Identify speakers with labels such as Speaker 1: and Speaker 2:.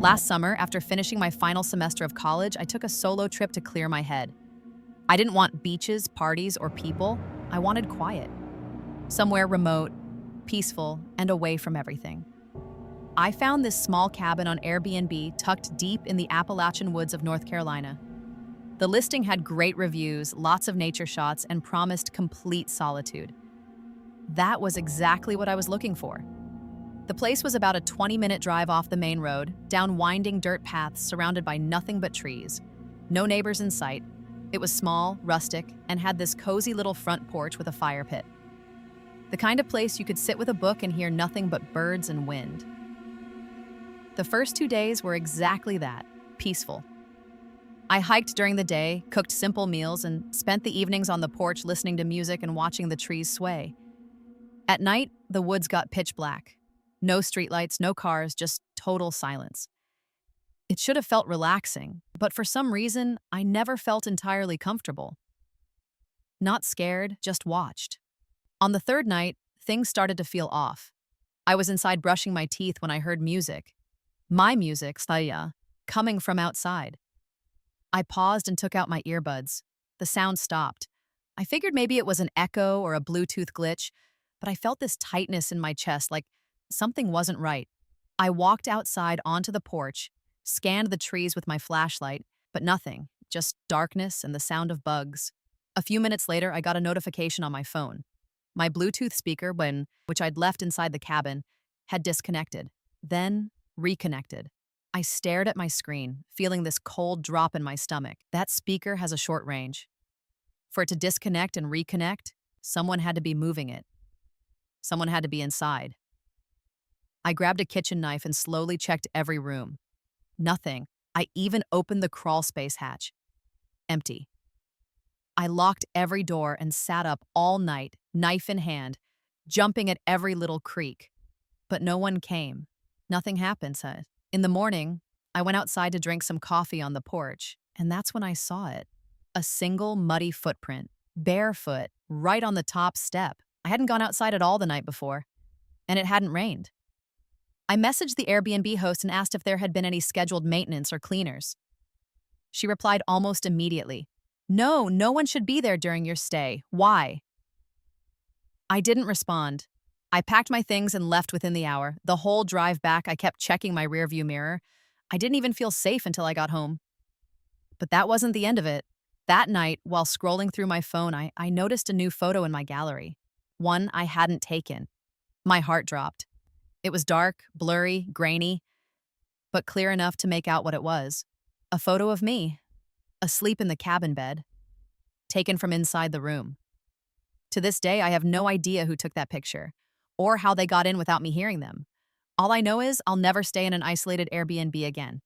Speaker 1: Last summer, after finishing my final semester of college, I took a solo trip to clear my head. I didn't want beaches, parties, or people. I wanted quiet. Somewhere remote, peaceful, and away from everything. I found this small cabin on Airbnb tucked deep in the Appalachian woods of North Carolina. The listing had great reviews, lots of nature shots, and promised complete solitude. That was exactly what I was looking for. The place was about a 20-minute drive off the main road, down winding dirt paths surrounded by nothing but trees. No neighbors in sight. It was small, rustic, and had this cozy little front porch with a fire pit. The kind of place you could sit with a book and hear nothing but birds and wind. The first 2 days were exactly that, peaceful. I hiked during the day, cooked simple meals, and spent the evenings on the porch listening to music and watching the trees sway. At night, the woods got pitch black. No streetlights, no cars, just total silence. It should have felt relaxing, but for some reason, I never felt entirely comfortable. Not scared, just watched. On the third night, things started to feel off. I was inside brushing my teeth when I heard music. My music, Saya, coming from outside. I paused and took out my earbuds. The sound stopped. I figured maybe it was an echo or a Bluetooth glitch, but I felt this tightness in my chest, like something wasn't right. I walked outside onto the porch, scanned the trees with my flashlight, but nothing, just darkness and the sound of bugs. A few minutes later, I got a notification on my phone. My Bluetooth speaker, which I'd left inside the cabin, had disconnected, then reconnected. I stared at my screen, feeling this cold drop in my stomach. That speaker has a short range. For it to disconnect and reconnect, someone had to be moving it. Someone had to be inside. I grabbed a kitchen knife and slowly checked every room. Nothing. I even opened the crawl space hatch. Empty. I locked every door and sat up all night, knife in hand, jumping at every little creak. But no one came. Nothing happened. In the morning, I went outside to drink some coffee on the porch, and that's when I saw it. A single muddy footprint, barefoot, right on the top step. I hadn't gone outside at all the night before, and it hadn't rained. I messaged the Airbnb host and asked if there had been any scheduled maintenance or cleaners. She replied almost immediately, "No, no one should be there during your stay. Why?" I didn't respond. I packed my things and left within the hour. The whole drive back, I kept checking my rearview mirror. I didn't even feel safe until I got home. But that wasn't the end of it. That night, while scrolling through my phone, I noticed a new photo in my gallery. One I hadn't taken. My heart dropped. It was dark, blurry, grainy, but clear enough to make out what it was. A photo of me, asleep in the cabin bed, taken from inside the room. To this day, I have no idea who took that picture, or how they got in without me hearing them. All I know is I'll never stay in an isolated Airbnb again.